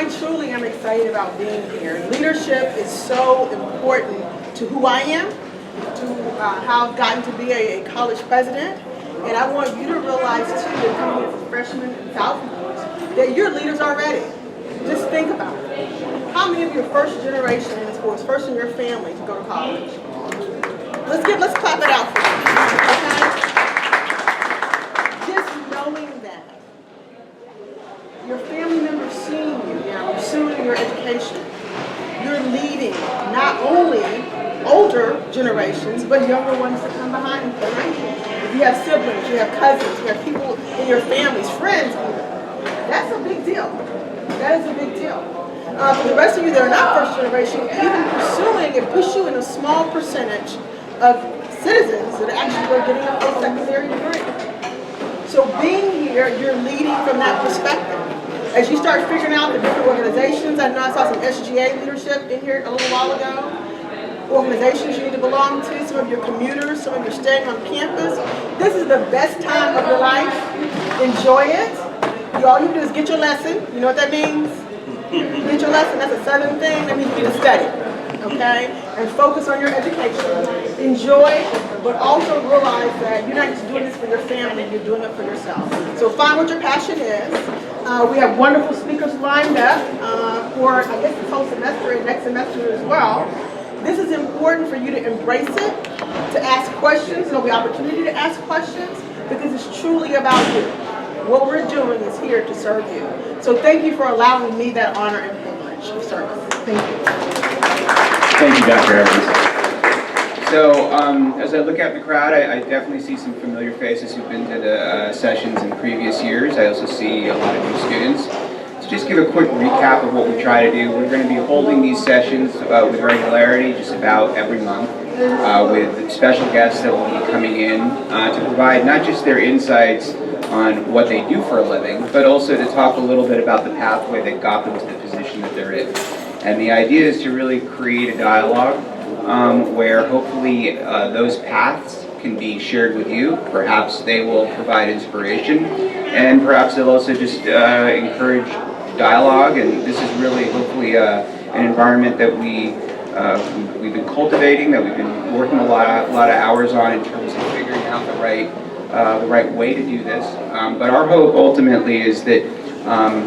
I truly am excited about being here. Leadership is so important to who I am, to how I've gotten to be a college president. And I want you to realize too, that coming as freshmen and sophomores, that you're leaders already. Just think about it. How many of your first generation or first in your family to go to college? Let's clap it out for you. Okay? Just knowing that your family members seeing you now, pursuing your education, you're leading not only older generations, but younger ones that come behind you. If you have siblings, you have cousins, you have people in your families, friends even. That's a big deal. That is a big deal. For the rest of you that are not first generation, even pursuing, it puts you in a small percentage of citizens that actually are getting a post-secondary degree. So being here, you're leading from that perspective. As you start figuring out the different organizations, I know I saw some SGA leadership in here a little while ago. Organizations you need to belong to, some of your commuters, some of you staying on campus. This is the best time of your life. Enjoy it. All you do is get your lesson. You know what that means? Get your lesson. That's a Southern thing. That means you need to study. Okay? And focus on your education. Enjoy, but also realize that you're not just doing this for your family, you're doing it for yourself. So find what your passion is. We have wonderful speakers lined up for, I guess, this whole semester and next semester as well. This is important for you to embrace it, to ask questions. There'll be opportunity to ask questions because it's truly about you. What we're doing is here to serve you. So thank you for allowing me that honor and privilege of service. Thank you. Thank you, Dr. Evans. So as I look at the crowd, I definitely see some familiar faces who've been to the sessions in previous years. I also see a lot of new students. To just give a quick recap of what we try to do, we're going to be holding these sessions with regularity just about every month with special guests that will be coming in to provide not just their insights on what they do for a living, but also to talk a little bit about the pathway that got them to the position that they're in. And the idea is to really create a dialogue where hopefully those paths can be shared with you. Perhaps they will provide inspiration, and perhaps they'll also just encourage dialogue. And this is really hopefully an environment that we've been cultivating, that we've been working a lot of hours on in terms of figuring out the right way to do this. But our hope ultimately is that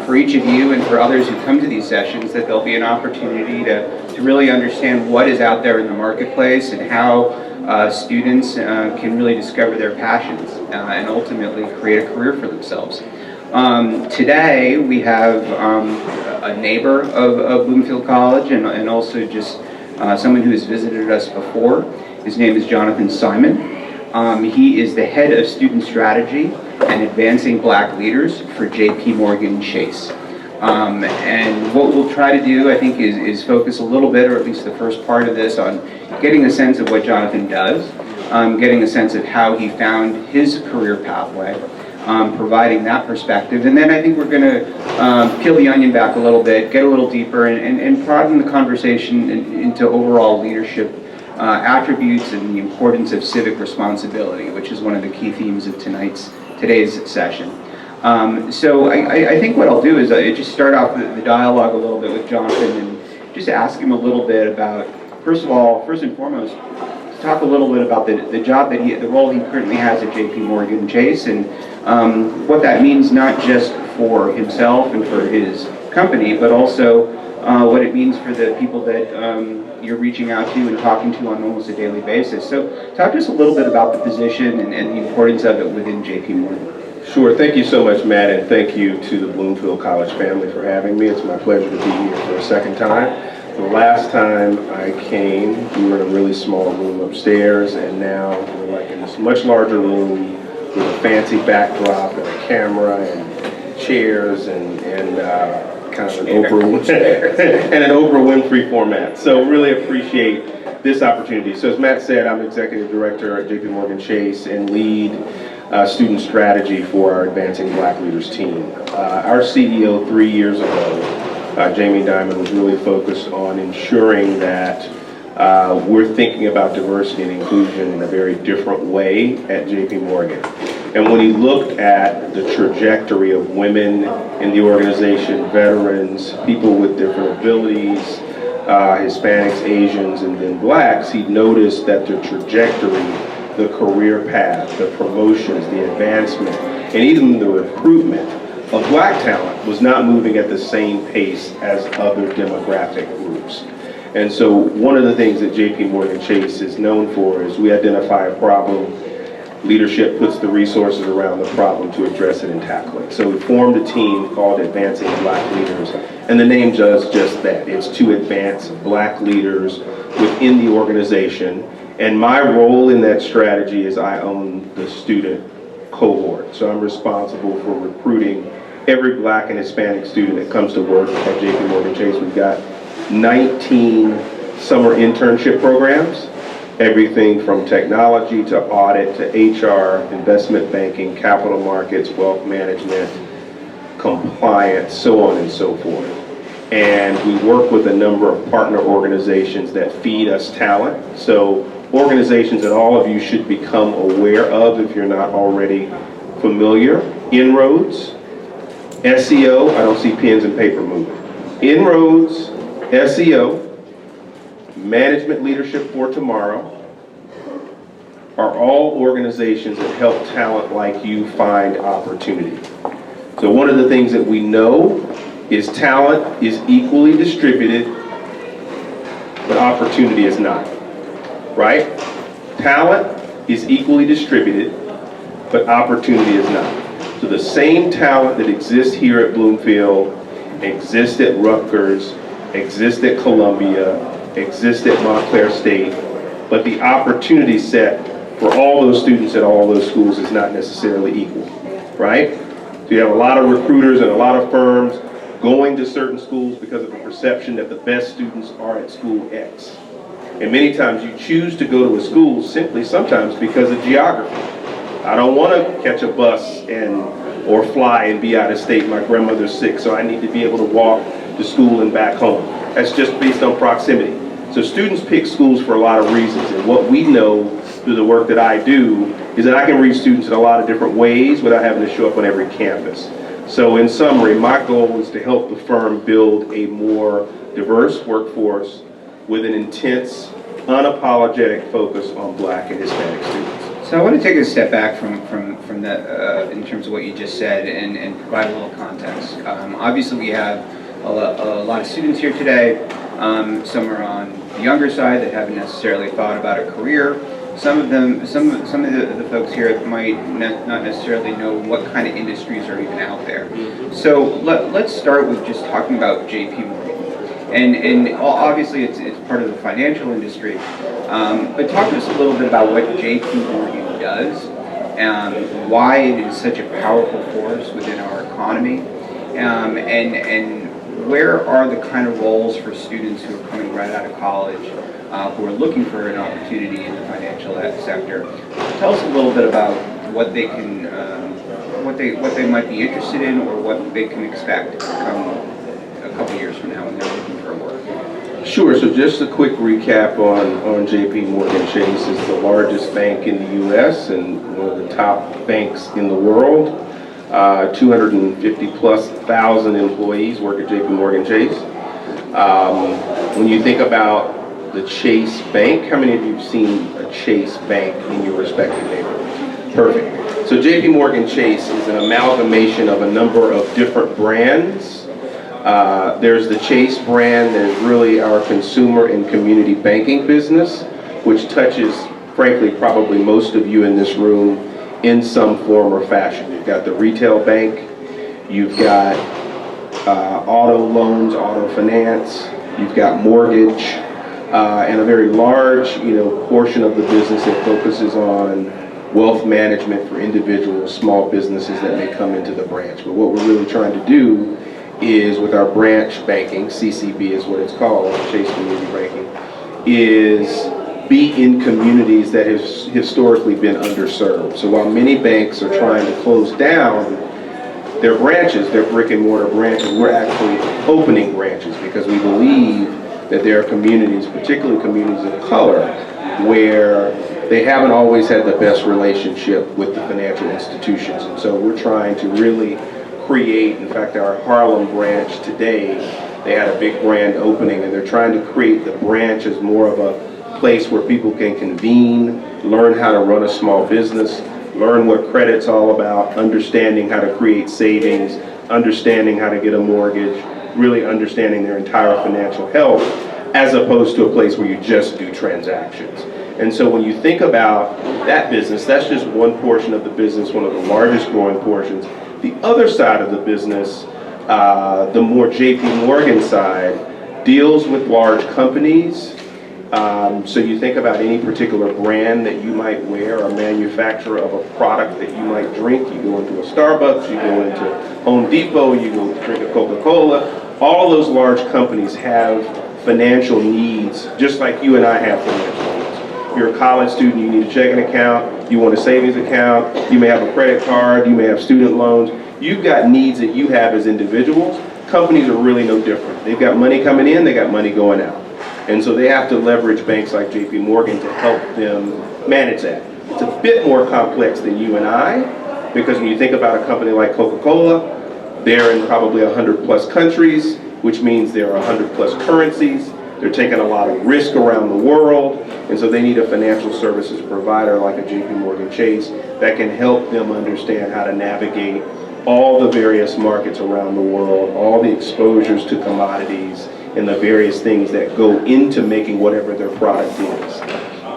for each of you and for others who come to these sessions, that there'll be an opportunity to really understand what is out there in the marketplace and how students can really discover their passions and ultimately create a career for themselves. Today we have a neighbor of Bloomfield College and also just someone who has visited us before. His name is Jonathan Simon. He is the head of student strategy and advancing black leaders for Jpmorgan Chase. And what we'll try to do, I think, is focus a little bit, or at least the first part of this, on getting a sense of what Jonathan does, getting a sense of how he found his career pathway, providing that perspective. And then I think we're going to peel the onion back a little bit, get a little deeper, and broaden the conversation into overall leadership attributes and the importance of civic responsibility, which is one of the key themes of today's session. So I think what I'll do is just start off the dialogue a little bit with Jonathan and just ask him a little bit about, first and foremost, talk a little bit about the job that the role he currently has at Jpmorgan Chase, and what that means not just for himself and for his company, but also what it means for the people that you're reaching out to and talking to on almost a daily basis. So talk to us a little bit about the position and the importance of it within Jpmorgan. Sure. Thank you so much, Matt, and thank you to the Bloomfield College family for having me. It's my pleasure to be here for a second time. The last time I came, we were in a really small room upstairs, and now we're like in this much larger room with a fancy backdrop and a camera and chairs and kind of an Oprah Winfrey format. So really appreciate this opportunity. So as Matt said, I'm executive director at Jpmorgan Chase and lead student strategy for our Advancing Black Leaders team. Our CEO 3 years ago, Jamie Dimon, was really focused on ensuring that we're thinking about diversity and inclusion in a very different way at Jpmorgan. And when he looked at the trajectory of women in the organization, veterans, people with different abilities, Hispanics, Asians, and then blacks, he noticed that the trajectory, the career path, the promotions, the advancement, and even the recruitment of black talent was not moving at the same pace as other demographic groups. And so one of the things that Jpmorgan Chase is known for is we identify a problem, leadership puts the resources around the problem to address it and tackle it. So we formed a team called Advancing Black Leaders, and the name does just that. It's to advance black leaders within the organization. And my role in that strategy is I own the student cohort. So I'm responsible for recruiting every black and Hispanic student that comes to work at Jpmorgan Chase. We've got 19 summer internship programs, everything from technology to audit to HR, investment banking, capital markets, wealth management, compliance, so on and so forth. And we work with a number of partner organizations that feed us talent. So organizations that all of you should become aware of if you're not already familiar. Inroads, SEO, I don't see pens and paper moving. Inroads, SEO, Management Leadership for Tomorrow are all organizations that help talent like you find opportunity. So one of the things that we know is talent is equally distributed, but opportunity is not, right? Talent is equally distributed, but opportunity is not. So the same talent that exists here at Bloomfield exists at Rutgers, exists at Columbia, exists at Montclair State, but the opportunity set for all those students at all those schools is not necessarily equal, right? So you have a lot of recruiters and a lot of firms going to certain schools because of the perception that the best students are at school X. And many times you choose to go to a school simply sometimes because of geography. I don't want to catch a bus or fly and be out of state. My grandmother's sick, so I need to be able to walk to school and back home. That's just based on proximity. So students pick schools for a lot of reasons, and what we know through the work that I do is that I can reach students in a lot of different ways without having to show up on every campus. So in summary, my goal is to help the firm build a more diverse workforce with an intense, unapologetic focus on black and Hispanic students. So I want to take a step back from that in terms of what you just said and provide a little context. Obviously we have a lot of students here today. Some are on the younger side that haven't necessarily thought about a career. Some of the folks here might not necessarily know what kind of industries are even out there. So let's start with just talking about Jpmorgan. And obviously it's part of the financial industry, but talk to us a little bit about what Jpmorgan does, why it is such a powerful force within our economy, and where are the kind of roles for students who are coming right out of college, who are looking for an opportunity in the financial sector. Tell us a little bit about what they can, what they might be interested in, or what they can expect come a couple years from now when they're looking for work. Sure, so just a quick recap on Jpmorgan Chase. Is the largest bank in the U.S. and one of the top banks in the world. 250,000+ employees work at Jpmorgan Chase. When you think about the Chase Bank, how many of you have seen a Chase Bank in your respective neighborhoods? Perfect. So Jpmorgan Chase is an amalgamation of a number of different brands. There's the Chase brand, there's really our consumer and community banking business, which touches, frankly, probably most of you in this room in some form or fashion. You've got the retail bank, you've got auto loans, auto finance, you've got mortgage, and a very large, portion of the business that focuses on wealth management for individuals, small businesses that may come into the branch. But what we're really trying to do is with our branch banking, CCB is what it's called, Chase Community Banking, is be in communities that have historically been underserved. So while many banks are trying to close down their branches, their brick and mortar branches, we're actually opening branches because we believe that there are communities, particularly communities of color, where they haven't always had the best relationship with the financial institutions. And so we're trying to really create, in fact, our Harlem branch today, they had a big grand opening, and they're trying to create the branch as more of a place where people can convene, learn how to run a small business, learn what credit's all about, understanding how to create savings, understanding how to get a mortgage, really understanding their entire financial health, as opposed to a place where you just do transactions. And so when you think about that business, that's just one portion of the business, one of the largest growing portions. The other side of the business, the more Jpmorgan side, deals with large companies. So you think about any particular brand that you might wear, a manufacturer of a product that you might drink. You go into a Starbucks, you go into Home Depot, you go drink a Coca-Cola. All those large companies have financial needs, just like you and I have financial needs. You're a college student, you need a checking account, you want a savings account, you may have a credit card, you may have student loans. You've got needs that you have as individuals. Companies are really no different. They've got money coming in, they got money going out. And so they have to leverage banks like Jpmorgan to help them manage that. It's a bit more complex than you and I, because when you think about a company like Coca-Cola, they're in probably 100 plus countries, which means there are 100 plus currencies. They're taking a lot of risk around the world, and so they need a financial services provider like a Jpmorgan Chase that can help them understand how to navigate all the various markets around the world, all the exposures to commodities, and the various things that go into making whatever their product is.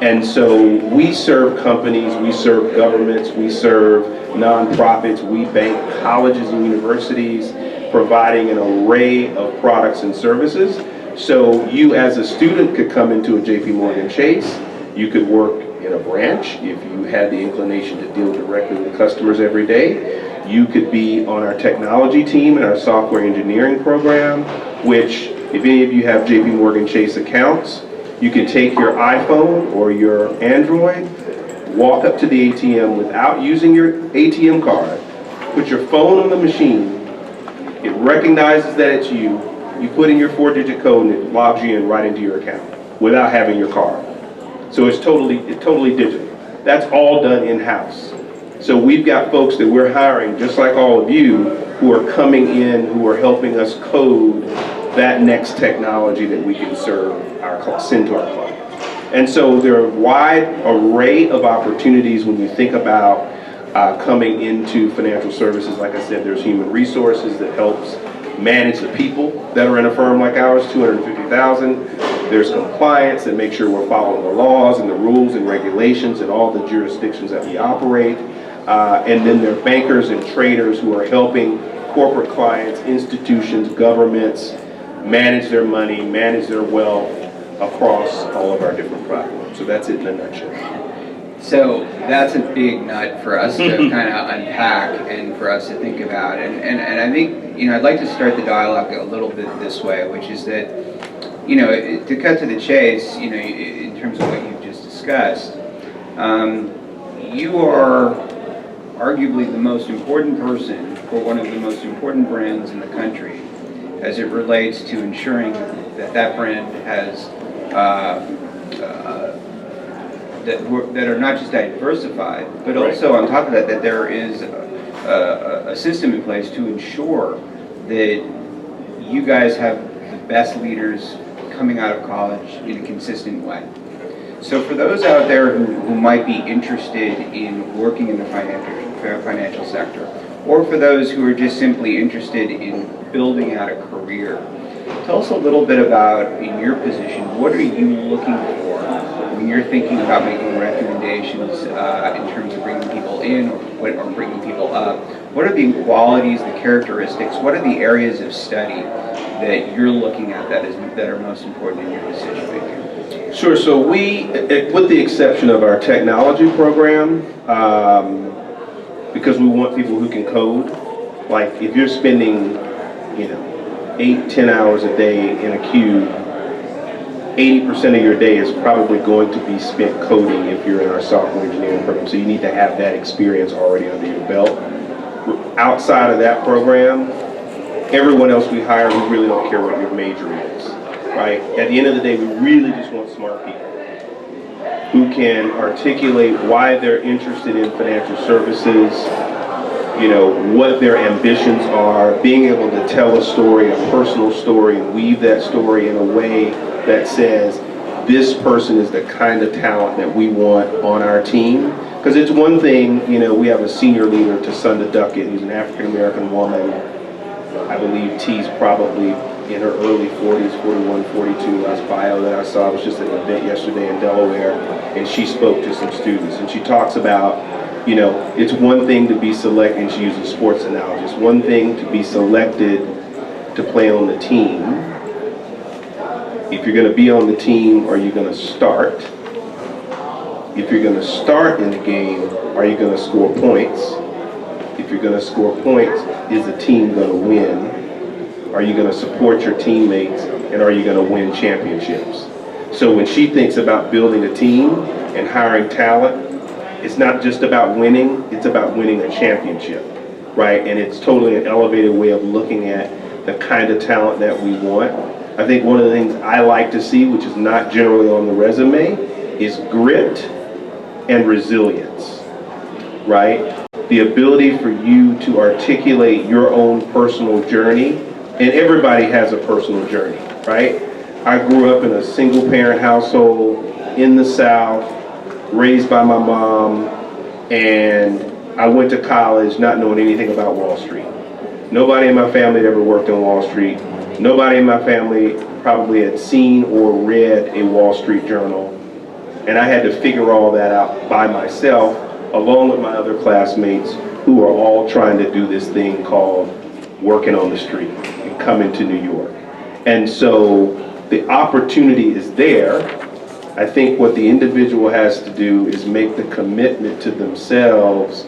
And so we serve companies, we serve governments, we serve nonprofits, we bank colleges and universities, providing an array of products and services. So you as a student could come into a Jpmorgan Chase, you could work in a branch if you had the inclination to deal directly with customers every day. You could be on our technology team in our software engineering program, which if any of you have Jpmorgan Chase accounts, you can take your iPhone or your Android, walk up to the ATM without using your ATM card, put your phone on the machine, it recognizes that it's you, you put in your 4-digit code and it logs you in right into your account without having your card. So it's totally digital. That's all done in-house. So we've got folks that we're hiring, just like all of you, who are coming in, who are helping us code that next technology that we can send to our clients. And so there are a wide array of opportunities when you think about coming into financial services. Like I said, there's human resources that helps manage the people that are in a firm like ours, 250,000. There's compliance that makes sure we're following the laws and the rules and regulations in all the jurisdictions that we operate. And then there are bankers and traders who are helping corporate clients, institutions, governments manage their money, manage their wealth across all of our different platforms. So that's it in a nutshell. So that's a big nut for us to kind of unpack and for us to think about. And I think, I'd like to start the dialogue a little bit this way, which is that, to cut to the chase, in terms of what you've just discussed, you are arguably the most important person for one of the most important brands in the country as it relates to ensuring that brand has that are not just diversified, but also on top of that, that there is a system in place to ensure that you guys have the best leaders coming out of college in a consistent way. So for those out there who might be interested in working in the financial sector, or for those who are just simply interested in building out a career, tell us a little bit about, in your position, what are you looking for when you're thinking about making recommendations in terms of bringing people in or bringing people up? What are the qualities, the characteristics, what are the areas of study that you're looking at that are most important in your decision making? Sure, so we, with the exception of our technology program, because we want people who can code, like if you're spending, 8-10 hours a day in a cube, 80% of your day is probably going to be spent coding if you're in our software engineering program. So you need to have that experience already under your belt. Outside of that program, everyone else we hire, we really don't care what your major is, right? At the end of the day, we really just want smart people. who can articulate why they're interested in financial services, you know, what their ambitions are, being able to tell a story, a personal story, and weave that story in a way that says, this person is the kind of talent that we want on our team. Because it's one thing, you know, we have a senior leader, Tasunda Duckett, who's an African-American woman. I believe T's probably in her early 40s, 41, 42. Last bio that I saw was just at an event yesterday in Delaware, and she spoke to some students. And she talks about, you know, it's one thing to be selected, and she uses sports analogy. It's one thing to be selected to play on the team. If you're going to be on the team, are you going to start? If you're going to start in the game, are you going to score points? If you're going to score points, is the team going to win? Are you going to support your teammates? And are you going to win championships? So when she thinks about building a team and hiring talent, it's not just about winning, it's about winning a championship, right? And it's totally an elevated way of looking at the kind of talent that we want. I think one of the things I like to see, which is not generally on the resume, is grit and resilience, right? The ability for you to articulate your own personal journey, and everybody has a personal journey, right? I grew up in a single parent household in the South, raised by my mom, and I went to college not knowing anything about Wall Street. Nobody in my family had ever worked on Wall Street. Nobody in my family probably had seen or read a Wall Street journal. And I had to figure all that out by myself, along with my other classmates who are all trying to do this thing called working on the street and coming to New York. And so the opportunity is there. I think what the individual has to do is make the commitment to themselves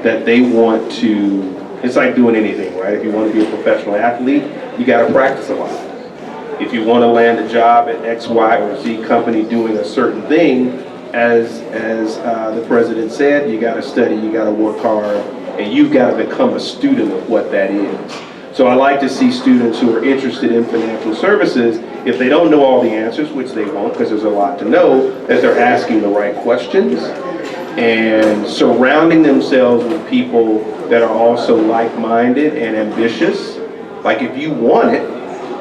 that they want to. It's like doing anything, right? If you want to be a professional athlete, you got to practice a lot. If you want to land a job at X, Y, or Z company doing a certain thing, as the president said, you got to study, you got to work hard, and you've got to become a student of what that is. So I like to see students who are interested in financial services, if they don't know all the answers, which they won't because there's a lot to know, that they're asking the right questions and surrounding themselves with people that are also like-minded and ambitious. Like if you want it,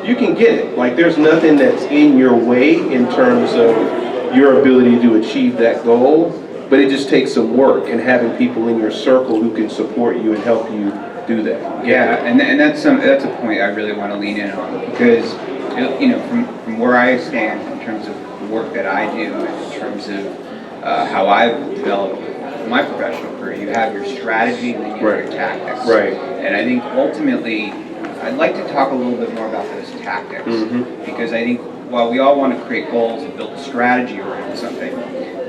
you can get it. Like there's nothing that's in your way in terms of your ability to achieve that goal, but it just takes some work and having people in your circle who can support you and help you do that. Yeah, and that's a point I really want to lean in on, because you know, from where I stand in terms of the work that I do, and in terms of how I've developed my professional career, you have your strategy and then you have your tactics. Right. And I think ultimately, I'd like to talk a little bit more about those tactics, because I think while we all want to create goals and build a strategy around something,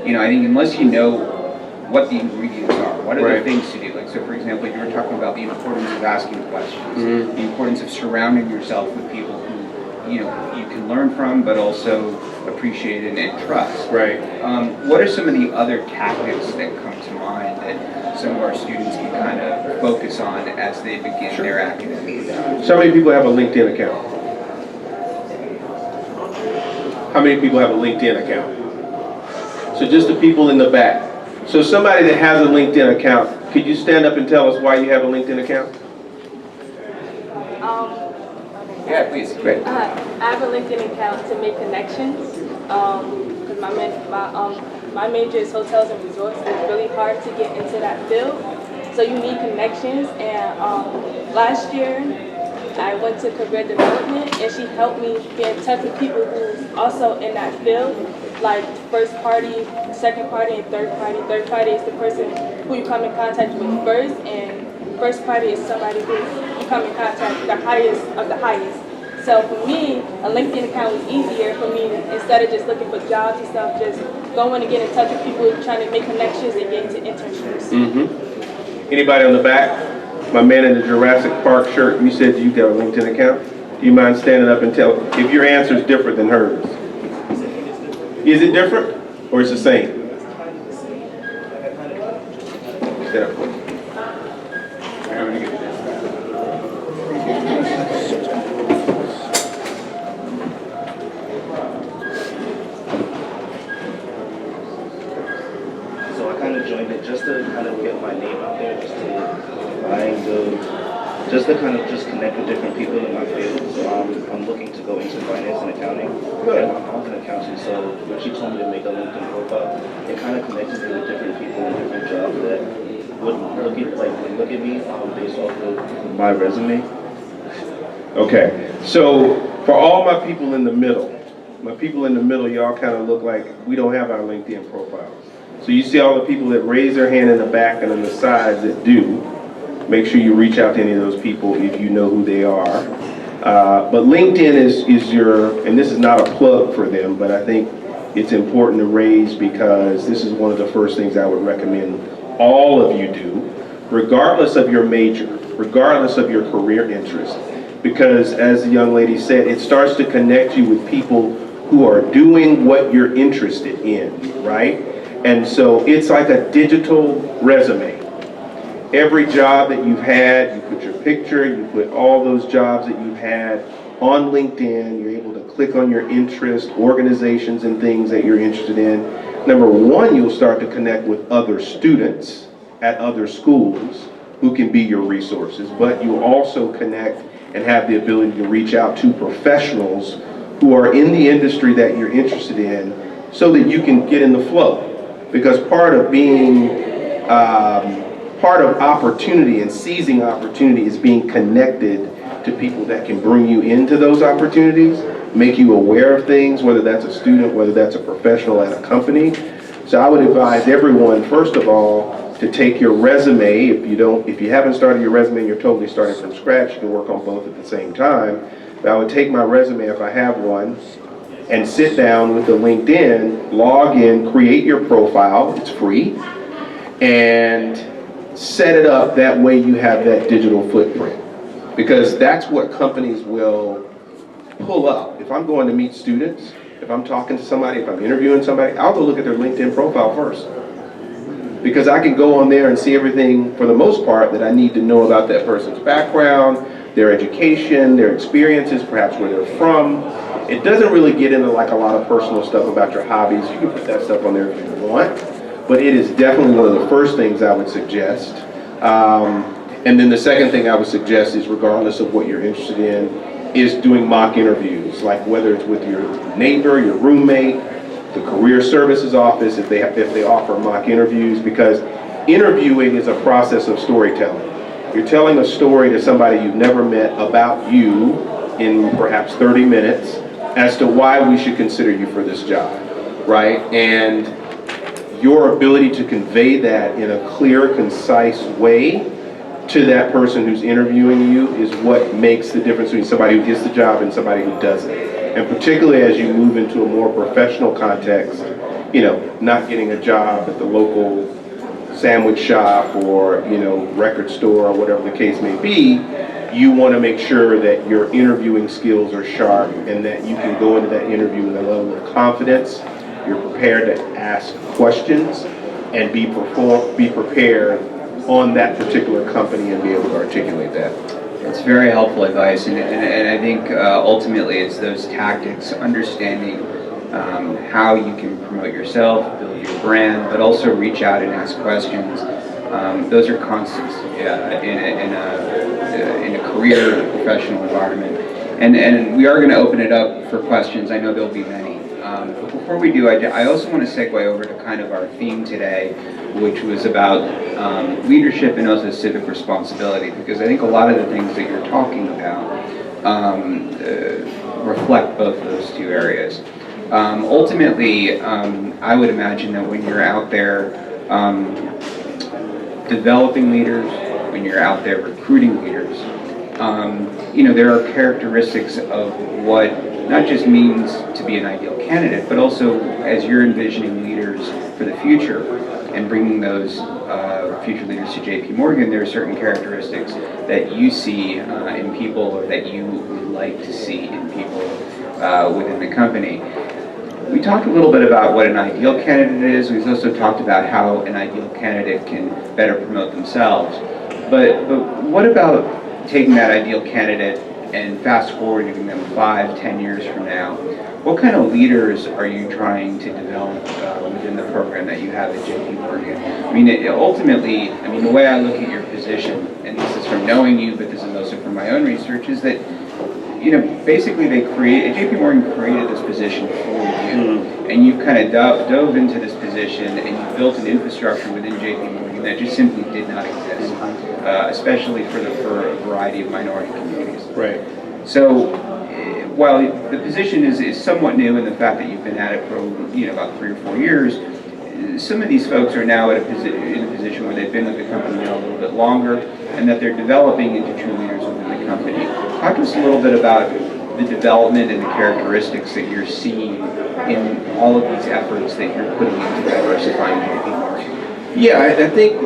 you know, I think unless you know what the ingredients are, what are the things to do. Like, so for example, you were talking about the importance of asking questions, the importance of surrounding yourself with people who, you know, you can learn from, but also appreciate and trust. Right. What are some of the other tactics that come to mind that some of our students can kind of focus on as they begin their academic journey? So how many people have a LinkedIn account? How many people have a LinkedIn account? So just the people in the back. So somebody that has a LinkedIn account, could you stand up and tell us why you have a LinkedIn account? Yeah, please. Great. I have a LinkedIn account to make connections, because my major is hotels and resorts, and it's really hard to get into that field. So you need connections, and last year I went to career development, and she helped me get in touch with people who also in that field, like first party, second party, and third party. Third party is the person who you come in contact with first, and first party is somebody who you come in contact with, the highest of the highest. So for me, a LinkedIn account was easier for me instead of just looking for jobs and stuff, just going and get in touch with people, trying to make connections and get into internships. Anybody on the back? My man in the Jurassic Park shirt, you said you got a LinkedIn account. Do you mind standing up and tell if your answer is different than hers? Is it different or is it the same? Stand up, please. I'm gonna get this. accounting. Good. And my mom's an accountant, so when she told me to make a LinkedIn profile, it kind of connected me with different people in different jobs that would look at me based off of my resume. Okay, so for all my people in the middle, y'all kind of look like we don't have our LinkedIn profiles. So you see all the people that raise their hand in the back and on the sides that do. Make sure you reach out to any of those people if you know who they are. But LinkedIn is your, and this is not a plug for them, but I think it's important to raise because this is one of the first things I would recommend all of you do, regardless of your major, regardless of your career interest. Because as the young lady said, it starts to connect you with people who are doing what you're interested in, right? And so it's like a digital resume. Every job that you've had, you put your picture, you put all those jobs that you've had on LinkedIn. You're able to click on your interest, organizations and things that you're interested in. Number one, you'll start to connect with other students at other schools who can be your resources, but you also connect and have the ability to reach out to professionals who are in the industry that you're interested in so that you can get in the flow. Because part of being, part of opportunity and seizing opportunity is being connected to people that can bring you into those opportunities, make you aware of things, whether that's a student, whether that's a professional at a company. So I would advise everyone, first of all, to take your resume. If you haven't started your resume and you're totally starting from scratch, you can work on both at the same time. But I would take my resume if I have one and sit down with the LinkedIn, log in, create your profile, it's free, and set it up that way you have that digital footprint. Because that's what companies will pull up. If I'm going to meet students, if I'm talking to somebody, if I'm interviewing somebody, I'll go look at their LinkedIn profile first. Because I can go on there and see everything, for the most part, that I need to know about that person's background, their education, their experiences, perhaps where they're from. It doesn't really get into like a lot of personal stuff about your hobbies. You can put that stuff on there if you want, but it is definitely one of the first things I would suggest. And then the second thing I would suggest is, regardless of what you're interested in, is doing mock interviews, like whether it's with your neighbor, your roommate, the career services office, if they offer mock interviews, because interviewing is a process of storytelling. You're telling a story to somebody you've never met about you in perhaps 30 minutes as to why we should consider you for this job, right? And your ability to convey that in a clear, concise way to that person who's interviewing you is what makes the difference between somebody who gets the job and somebody who doesn't. And particularly as you move into a more professional context, not getting a job at the local sandwich shop or, record store or whatever the case may be, you want to make sure that your interviewing skills are sharp and that you can go into that interview with a level of confidence. You're prepared to ask questions and be prepared on that particular company and be able to articulate that. It's very helpful advice, and I think ultimately it's those tactics, understanding how you can promote yourself, build your brand, but also reach out and ask questions. Those are constants in a career, professional environment. And we are going to open it up for questions. I know there'll be many. But before we do, I also want to segue over to kind of our theme today, which was about leadership and also civic responsibility, because I think a lot of the things that you're talking about reflect both of those two areas. Ultimately, I would imagine that when you're out there developing leaders, when you're out there recruiting leaders, there are characteristics of what not just means to be an ideal candidate, but also as you're envisioning leaders for the future and bringing those future leaders to Jpmorgan, there are certain characteristics that you see in people or that you would like to see in people within the company. We talked a little bit about what an ideal candidate is. We've also talked about how an ideal candidate can better promote themselves. But what about taking that ideal candidate and fast forwarding them 5-10 years from now? What kind of leaders are you trying to develop within the program that you have at Jpmorgan? I mean, ultimately, the way I look at your position, and this is from knowing you, but this is also from my own research, is that basically Jpmorgan created this position for you, and you've kind of dove into this position, and you built an infrastructure within Jpmorgan that just simply did not exist, especially for a variety of minority communities. Right. So, while the position is somewhat new in the fact that you've been at it for about 3 or 4 years, some of these folks are now in a position where they've been with the company a little bit longer, and that they're developing into true leaders within the company. Talk to us a little bit about the development and the characteristics that you're seeing in all of these efforts that you're putting into diversifying Jpmorgan. Yeah, I think,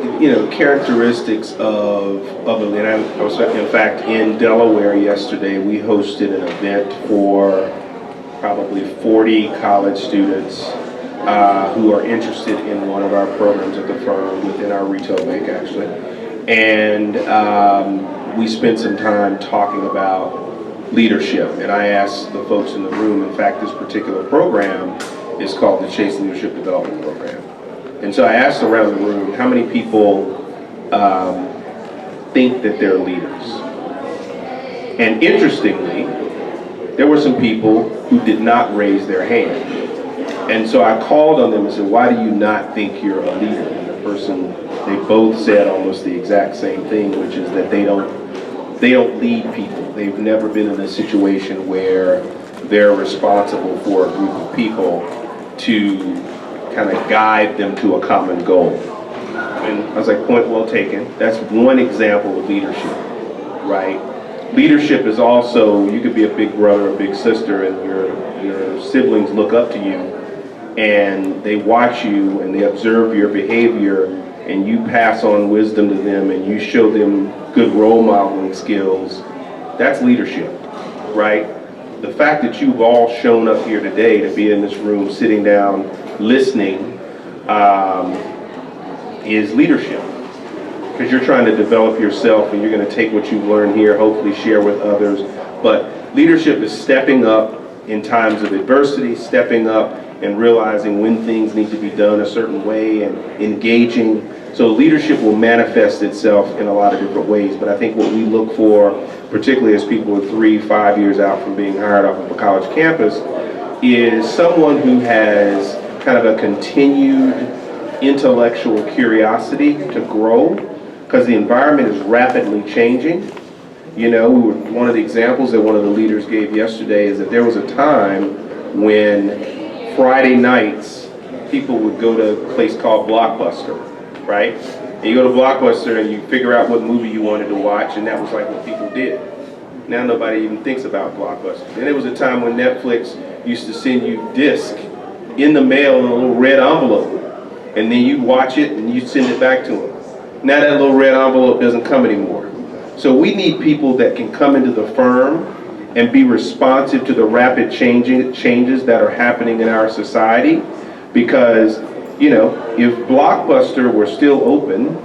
characteristics of the leader. I was, in fact, in Delaware yesterday. We hosted an event for probably 40 college students who are interested in one of our programs at the firm, within our retail bank, actually. And we spent some time talking about leadership. And I asked the folks in the room, in fact, this particular program is called the Chase Leadership Development Program. And so I asked around the room, how many people think that they're leaders? And interestingly, there were some people who did not raise their hand. And so I called on them and said, why do you not think you're a leader? And the person, they both said almost the exact same thing, which is that they don't lead people. They've never been in a situation where they're responsible for a group of people to kind of guide them to a common goal. And I was like, point well taken. That's one example of leadership, right? Leadership is also, you could be a big brother or big sister, and your siblings look up to you, and they watch you, and they observe your behavior, and you pass on wisdom to them, and you show them good role modeling skills. That's leadership, right? The fact that you've all shown up here today to be in this room, sitting down, listening, is leadership. Because you're trying to develop yourself, and you're going to take what you've learned here, hopefully share with others. But leadership is stepping up in times of adversity, stepping up and realizing when things need to be done a certain way, and engaging. So leadership will manifest itself in a lot of different ways. But I think what we look for, particularly as people are 3-5 years out from being hired off of a college campus, is someone who has kind of a continued intellectual curiosity to grow, because the environment is rapidly changing. One of the examples that one of the leaders gave yesterday is that there was a time when Friday nights people would go to a place called Blockbuster, right? And you go to Blockbuster and you figure out what movie you wanted to watch, and that was like what people did. Now nobody even thinks about Blockbuster. Then there was a time when Netflix used to send you disc in the mail in a little red envelope, and then you watch it and you send it back to them. Now that little red envelope doesn't come anymore. So we need people that can come into the firm and be responsive to the rapid changes that are happening in our society. Because, if Blockbuster were still open,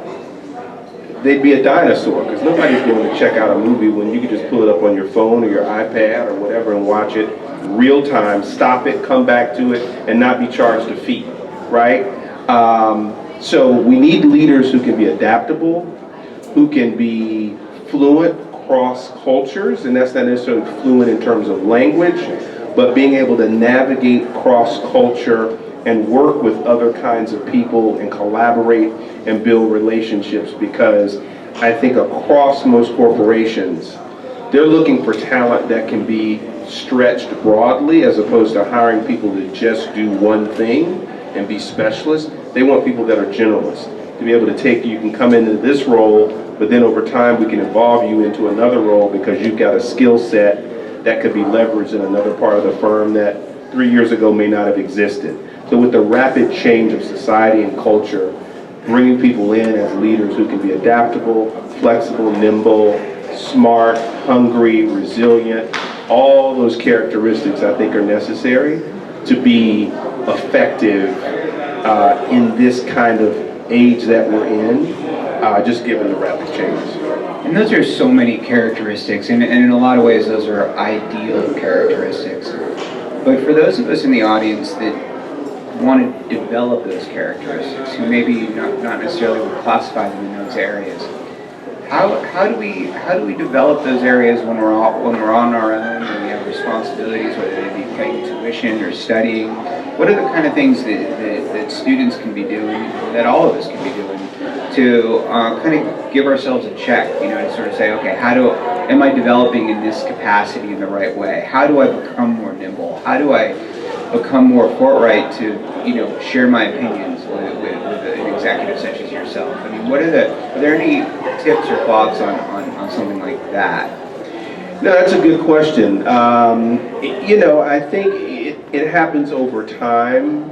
they'd be a dinosaur, because nobody's going to check out a movie when you can just pull it up on your phone or your iPad or whatever and watch it real time, stop it, come back to it, and not be charged a fee, right? So we need leaders who can be adaptable, who can be fluent across cultures, and that's not necessarily fluent in terms of language, but being able to navigate cross culture and work with other kinds of people and collaborate and build relationships. Because I think across most corporations, they're looking for talent that can be stretched broadly, as opposed to hiring people to just do one thing and be specialists. They want people that are generalists, to be able to take, you can come into this role, but then over time we can evolve you into another role, because you've got a skill set that could be leveraged in another part of the firm that 3 years ago may not have existed. So with the rapid change of society and culture, bringing people in as leaders who can be adaptable, flexible, nimble, smart, hungry, resilient, all those characteristics I think are necessary to be effective in this kind of age that we're in, just given the rapid changes. And those are so many characteristics, and in a lot of ways those are ideal characteristics. But for those of us in the audience that want to develop those characteristics, who maybe not necessarily would classify them in those areas, how do we develop those areas when we're on our own and we have responsibilities, whether they be paying tuition or studying? What are the kind of things that students can be doing, that all of us can be doing, to kind of give ourselves a check, to sort of say, okay, am I developing in this capacity in the right way? How do I become more nimble? How do I become more forthright to, share my opinions with an executive such as yourself? I mean, are there any tips or thoughts on something like that? No, that's a good question. I think it happens over time.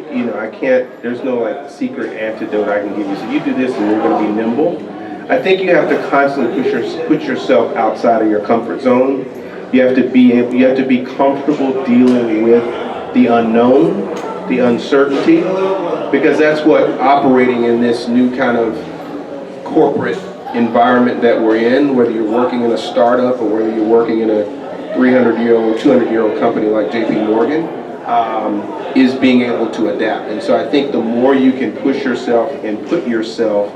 There's no secret antidote I can give you. So you do this and you're going to be nimble. I think you have to constantly put yourself outside of your comfort zone. You have to be comfortable dealing with the unknown, the uncertainty, because that's what operating in this new kind of corporate environment that we're in, whether you're working in a startup or whether you're working in a 300-year-old, 200-year-old company like Jpmorgan, is being able to adapt. And so I think the more you can push yourself and put yourself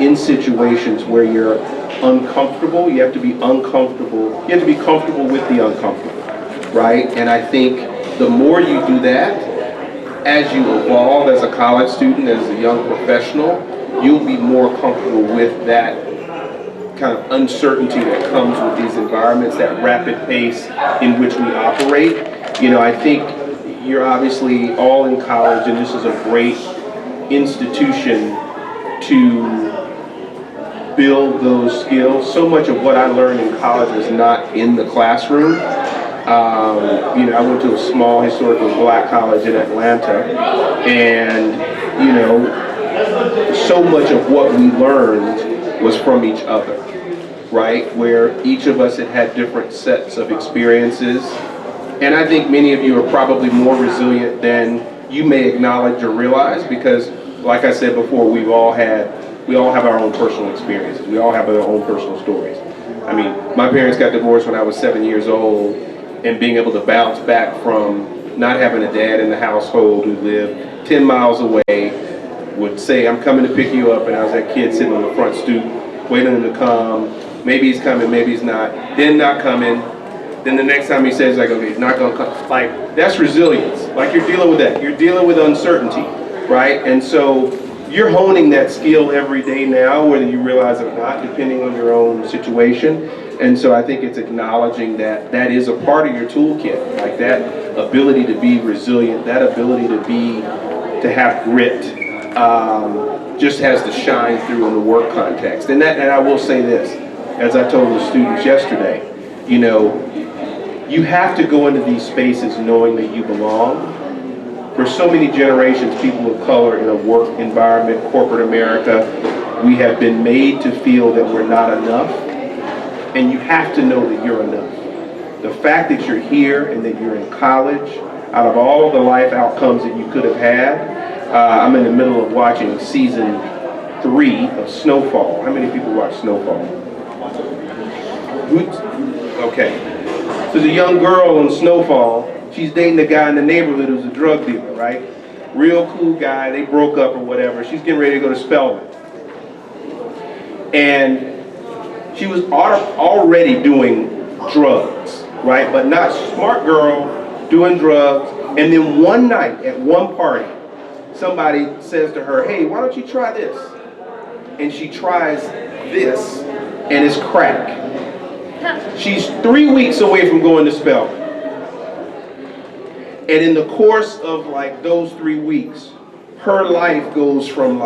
in situations where you're uncomfortable, you have to be uncomfortable. You have to be comfortable with the uncomfortable, right? And I think the more you do that, as you evolve as a college student, as a young professional, you'll be more comfortable with that kind of uncertainty that comes with these environments, that rapid pace in which we operate. I think you're obviously all in college, and this is a great institution to build those skills. So much of what I learned in college was not in the classroom. I went to a small historically black college in Atlanta, and so much of what we learned was from each other, right? Where each of us had different sets of experiences. And I think many of you are probably more resilient than you may acknowledge or realize, because like I said before, we all have our own personal experiences. We all have our own personal stories. I mean, my parents got divorced when I was 7 years old, and being able to bounce back from not having a dad in the household who lived 10 miles away, would say, I'm coming to pick you up, and I was that kid sitting on the front stoop, waiting for him to come. Maybe he's coming, maybe he's not. Then not coming. Then the next time he says, okay, he's not gonna come. That's resilience. You're dealing with that. You're dealing with uncertainty, right? And so you're honing that skill every day now, whether you realize it or not, depending on your own situation. And so I think it's acknowledging that that is a part of your toolkit, that ability to be resilient, that ability to have grit, just has to shine through in the work context. And I will say this, as I told the students yesterday, you have to go into these spaces knowing that you belong. For so many generations, people of color in a work environment, corporate America, we have been made to feel that we're not enough. And you have to know that you're enough. The fact that you're here and that you're in college, out of all of the life outcomes that you could have had, I'm in the middle of watching season 3 of Snowfall. How many people watch Snowfall? Okay. There's a young girl on Snowfall. She's dating a guy in the neighborhood who's a drug dealer, right? Real cool guy. They broke up or whatever. She's getting ready to go to Spelman. And she was already doing drugs, right? But not smart girl doing drugs. And then one night at one party, somebody says to her, hey, why don't you try this? And she tries this, and it's crack. She's 3 weeks away from going to Spelman. And in the course of those 3 weeks, her life goes from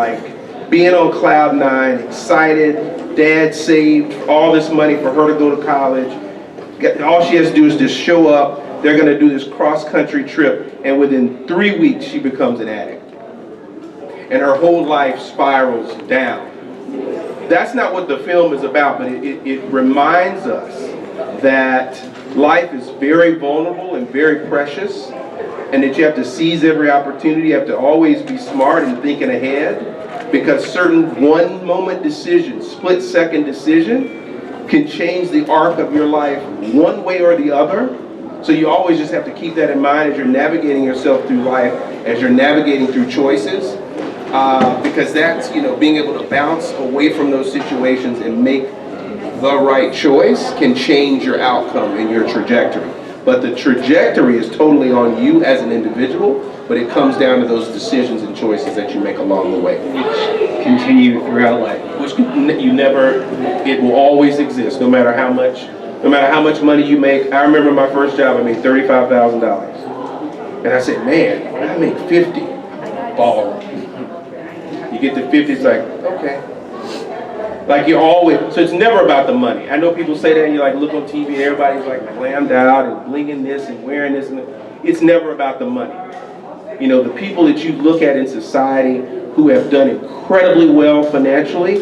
being on cloud 9, excited, dad saved all this money for her to go to college. All she has to do is just show up. They're going to do this cross-country trip, and within 3 weeks, she becomes an addict. And her whole life spirals down. That's not what the film is about, but it reminds us that life is very vulnerable and very precious, and that you have to seize every opportunity. You have to always be smart and thinking ahead, because certain one-moment decisions, split-second decision, can change the arc of your life one way or the other. So you always just have to keep that in mind as you're navigating yourself through life, as you're navigating through choices. because that's, being able to bounce away from those situations and make the right choice can change your outcome and your trajectory. But the trajectory is totally on you as an individual, but it comes down to those decisions and choices that you make along the way. Continue throughout life. Which it will always exist, no matter how much money you make. I remember my first job, I made $35,000. And I said, man, I make 50. Baller. You get to 50, it's like, okay. Like you're always, so it's never about the money. I know people say that and you like look on TV and everybody's like glammed out and blinging this and wearing this. And it's never about the money. The people that you look at in society who have done incredibly well financially,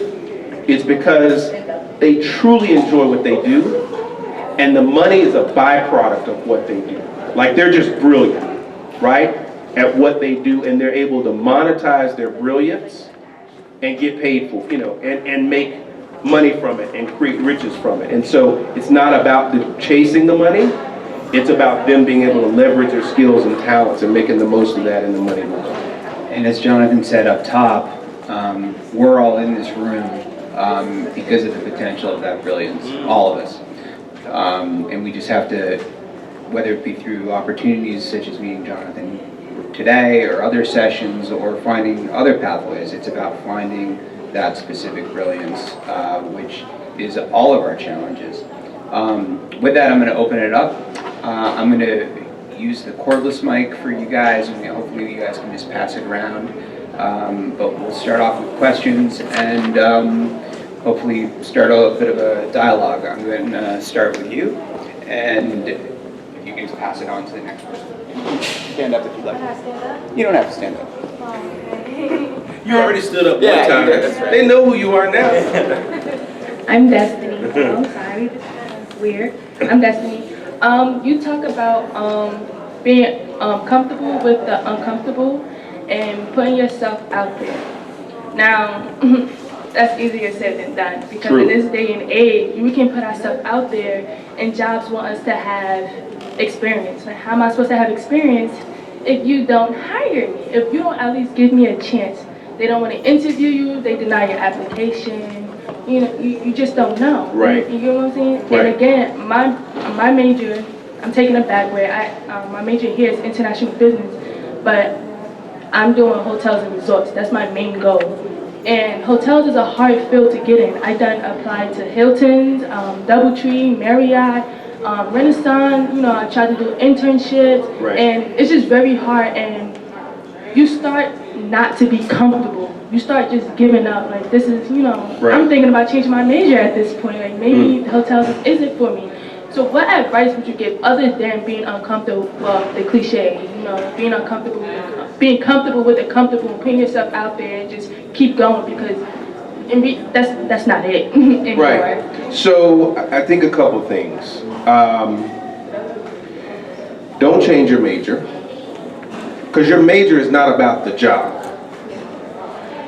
it's because they truly enjoy what they do. And the money is a byproduct of what they do. Like they're just brilliant, right? At what they do, and they're able to monetize their brilliance and get paid for, and make money from it and create riches from it. And so it's not about chasing the money, it's about them being able to leverage their skills and talents and making the most of that and the money will come. And as Jonathan said up top, we're all in this room because of the potential of that brilliance, all of us. And we just have to, whether it be through opportunities such as meeting Jonathan today or other sessions or finding other pathways, it's about finding that specific brilliance, which is all of our challenges. With that, I'm going to open it up. I'm going to use the cordless mic for you guys, and hopefully you guys can just pass it around. But we'll start off with questions and hopefully start a bit of a dialogue. I'm going to start with you, and if you can just pass it on to the next person. Stand up if you'd like. Can I stand up? You don't have to stand up. Okay. You already stood up one Yeah, time. that's right. They know who you are now. I'm Destiny. Oh, sorry, this is weird. I'm Destiny. You talk about being comfortable with the uncomfortable and putting yourself out there. Now, that's easier said than done because True. in this day and age, we can put ourselves out there and jobs want us to have experience. Like, how am I supposed to have experience if you don't hire me? If you don't at least give me a chance? They don't want to interview you, they deny your application. You just don't know. Right. You know what I'm saying? Right. And again, my major, I'm taking it back where my major here is international business, but I'm doing hotels and resorts. That's my main goal. And hotels is a hard field to get in. I done applied to Hilton's, Doubletree, Marriott, Renaissance. I tried to do internships, Right. and it's just very hard. And you start not to be comfortable. You start just giving up. Like this is, Right. I'm thinking about changing my major at this point. Like maybe the hotels isn't for me. So what advice would you give other than being uncomfortable? Well, the cliche, being uncomfortable, being comfortable with the comfortable, and putting yourself out there and just keep going because that's not it anymore. Right. So I think a couple things. Don't change your major, because your major is not about the job.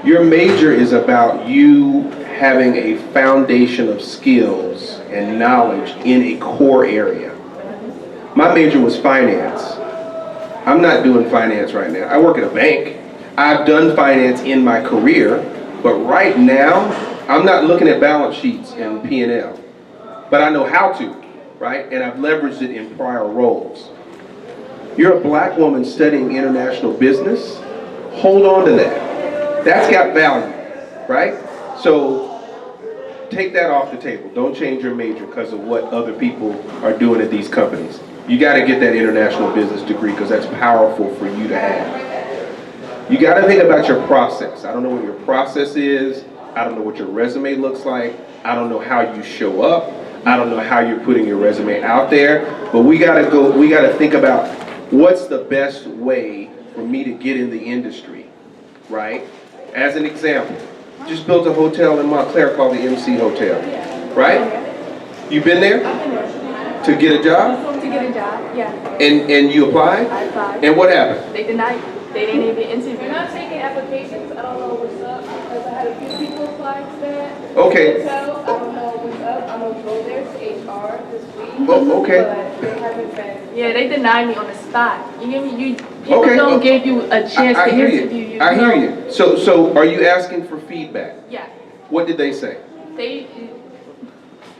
Your major is about you having a foundation of skills and knowledge in a core area. My major was finance. I'm not doing finance right now. I work at a bank. I've done finance in my career, but right now, I'm not looking at balance sheets and P&L. But I know how to, right? And I've leveraged it in prior roles. You're a black woman studying international business. Hold on to that. That's got value, right? So take that off the table. Don't change your major because of what other people are doing at these companies. You got to get that international business degree because that's powerful for you to have. You got to think about your process. I don't know what your process is. I don't know what your resume looks like. I don't know how you show up. I don't know how you're putting your resume out there. But we got to think about what's the best way for me to get in the industry, right? As an example, just built a hotel in Montclair called the MC Hotel, right? You been there? To get a job? To get a job, yeah. And you applied? I applied. And what happened? They denied me. They didn't even interview. They're not taking applications. I don't know what's up because I had a few people apply to that Okay. hotel. I don't know what's up. gonna go there to HR this week. Oh, okay. But they haven't been. Yeah, they denied me on the spot. You get me? People Okay. don't give you a chance I to hear interview you. you. I hear know? you. So are you asking for feedback? Yeah. What did they say?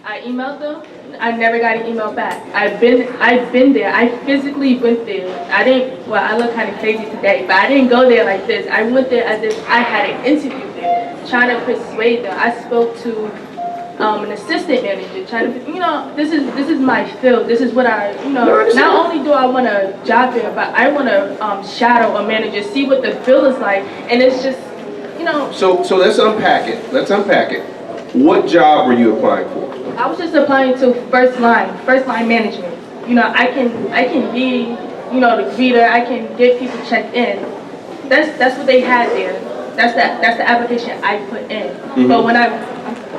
I emailed them. I never got an email back. I've been there. I physically went there. Well, I look kind of crazy today, but I didn't go there like this. I went there as if I had an interview there, trying to persuade them. I spoke to an assistant manager, trying to, this is my field. This is what not only do I want to job there, but I want to shadow a manager, see what the field is like, and it's just, So let's unpack it. What job were you applying for? I was just applying to first line management. I can be, the greeter. I can get people checked in. That's what they had there. That's the application I put in. But when I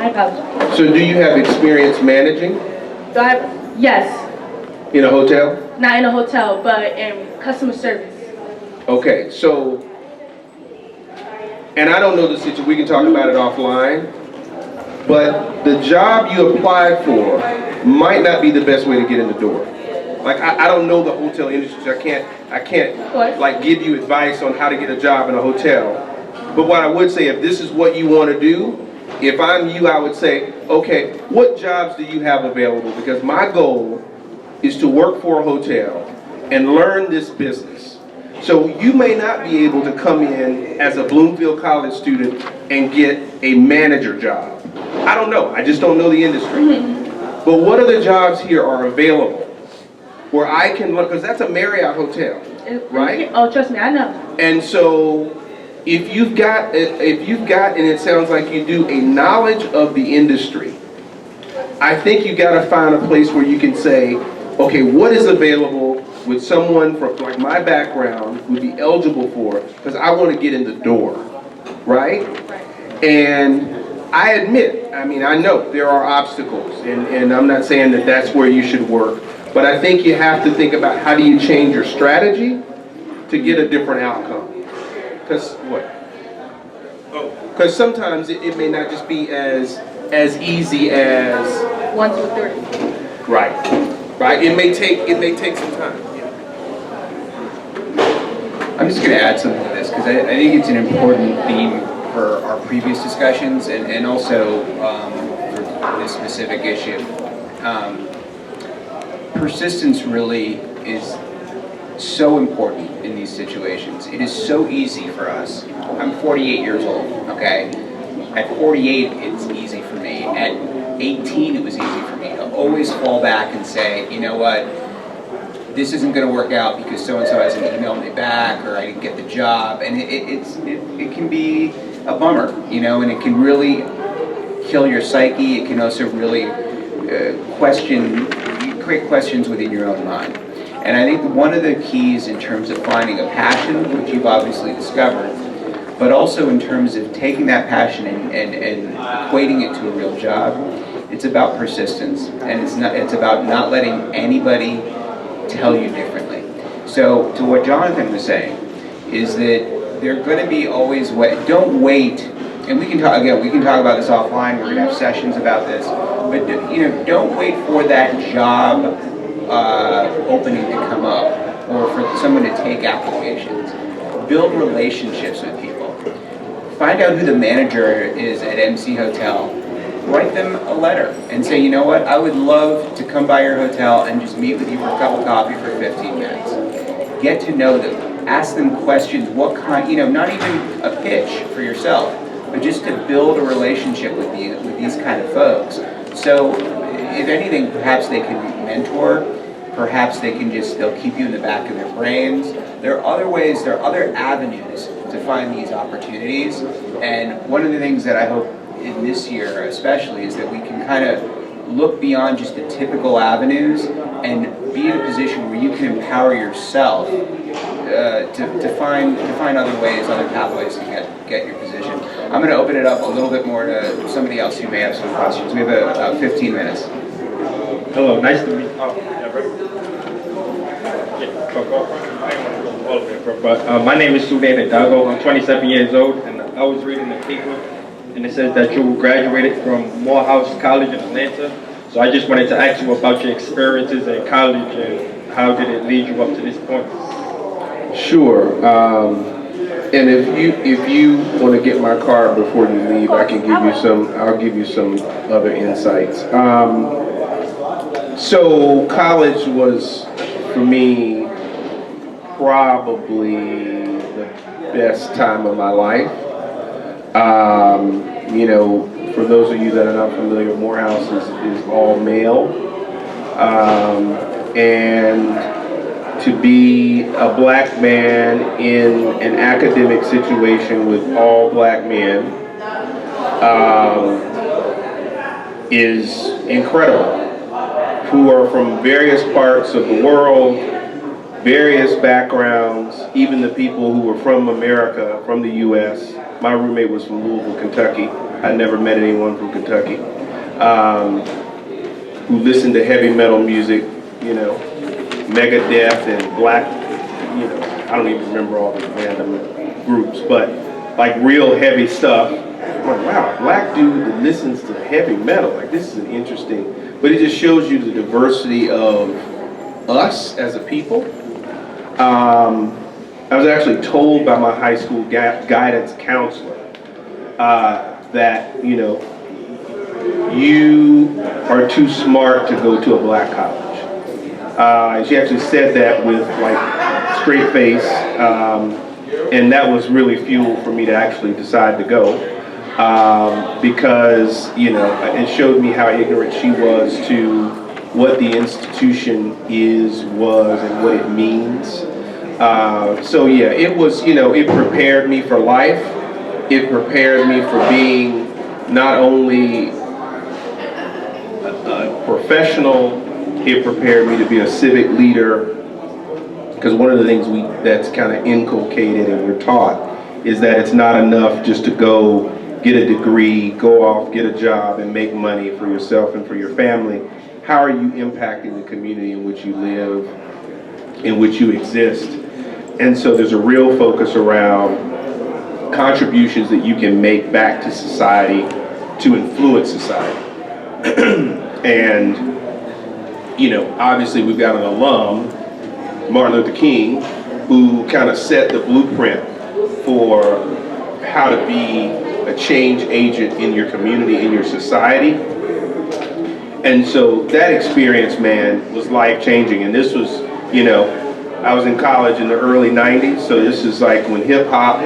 apologize. So do you have experience managing Do I have, yes, in a hotel? not in a hotel, but in customer service. Okay, so, and I don't know the situation, we can talk about it offline, but the job you apply for might not be the best way to get in the door. Like, I don't know the hotel industry, so I can't like give you advice on how to get a job in a hotel. But what I would say, if this is what you want to do, if I'm you, I would say, okay, what jobs do you have available? Because my goal is to work for a hotel and learn this business. So you may not be able to come in as a Bloomfield College student and get a manager job. I don't know, I just don't know the industry. But what other jobs here are available where I can look, because that's a Marriott hotel, right? Oh, trust me, I know. And so if you've got, and it sounds like you do, a knowledge of the industry, I think you got to find a place where you can say, okay, what is available with someone from like my background would be eligible for, because I want to get in the door, right? And I admit, I mean, I know there are obstacles, and I'm not saying that that's where you should work, but I think you have to think about how do you change your strategy to get a different outcome. Because what? Because sometimes it may not just be as easy as 1, 2, 3. right. It may take some time. I'm just going to add something to this because I think it's an important theme for our previous discussions and also for this specific issue. Persistence really is so important in these situations. It is so easy for us. I'm 48 years old, okay? At 48, it's easy for me. At 18, it was easy for me to always fall back and say, you know what, this isn't going to work out because so-and-so hasn't emailed me back or I didn't get the job. And it can be a bummer, and it can really kill your psyche. It can also really create questions within your own mind. And I think one of the keys in terms of finding a passion, which you've obviously discovered, but also in terms of taking that passion and equating it to a real job, it's about persistence. And it's about not letting anybody tell you differently. So to what Jonathan was saying, is that they're going to be always don't wait, and we can talk about this offline, we're going to have sessions about this, but don't wait for that job opening to come up or for someone to take applications. Build relationships with people. Find out who the manager is at MC Hotel. Write them a letter and say, you know what, I would love to come by your hotel and just meet with you for a cup of coffee for 15 minutes. Get to know them. Ask them questions. What kind, not even a pitch for yourself, but just to build a relationship with these kind of folks. So if anything, perhaps they can mentor. Perhaps they'll keep you in the back of their brains. There are other ways, there are other avenues to find these opportunities. And one of the things that I hope in this year especially is that we can kind of look beyond just the typical avenues and be in a position where you can empower yourself to find other ways, other pathways to get your position. I'm going to open it up a little bit more to somebody else who may have some questions. We have about 15 minutes. Hello, nice to meet you. My name is Sudan Hidalgo. I'm 27 years old, and I was reading the paper, and it says that you graduated from Morehouse College in Atlanta. So I just wanted to ask you about your experiences in college and how did it lead you up to this point? Sure. And if you want to get my card before you leave, I can give you some. I'll give you some other insights. So college was, for me, probably the best time of my life. You know, for those of you that are not familiar, Morehouse is all male. And to be a black man in an academic situation with all black men is incredible, who are from various parts of the world, various backgrounds, even the people who were from America, from the U.S. My roommate was from Louisville, Kentucky. I never met anyone from Kentucky, who listened to heavy metal music, you know, Megadeth and Black, you know, I don't even remember all the random groups, but like real heavy stuff. I'm like, wow, a black dude that listens to heavy metal, like this is an interesting, but it just shows you the diversity of us as a people. I was actually told by my high school guidance counselor that, you know, you are too smart to go to a black college. She actually said that with like straight face, and that was really fuel for me to actually decide to go, because, you know, it showed me how ignorant she was to what the institution was, and what it means. So yeah, it was, you know, it prepared me for life. It prepared me for being not only a professional, it prepared me to be a civic leader, because one of the things that's kind of inculcated and we're taught is that it's not enough just to go get a degree, go off, get a job, and make money for yourself and for your family. How are you impacting the community in which you live, in which you exist? And so there's a real focus around contributions that you can make back to society to influence society. And you know, obviously we've got an alum, Martin Luther King, who kind of set the blueprint for how to be a change agent in your community, in your society. And so that experience, man, was life-changing. And this was, you know, I was in college in the early 90s, so this is like when hip-hop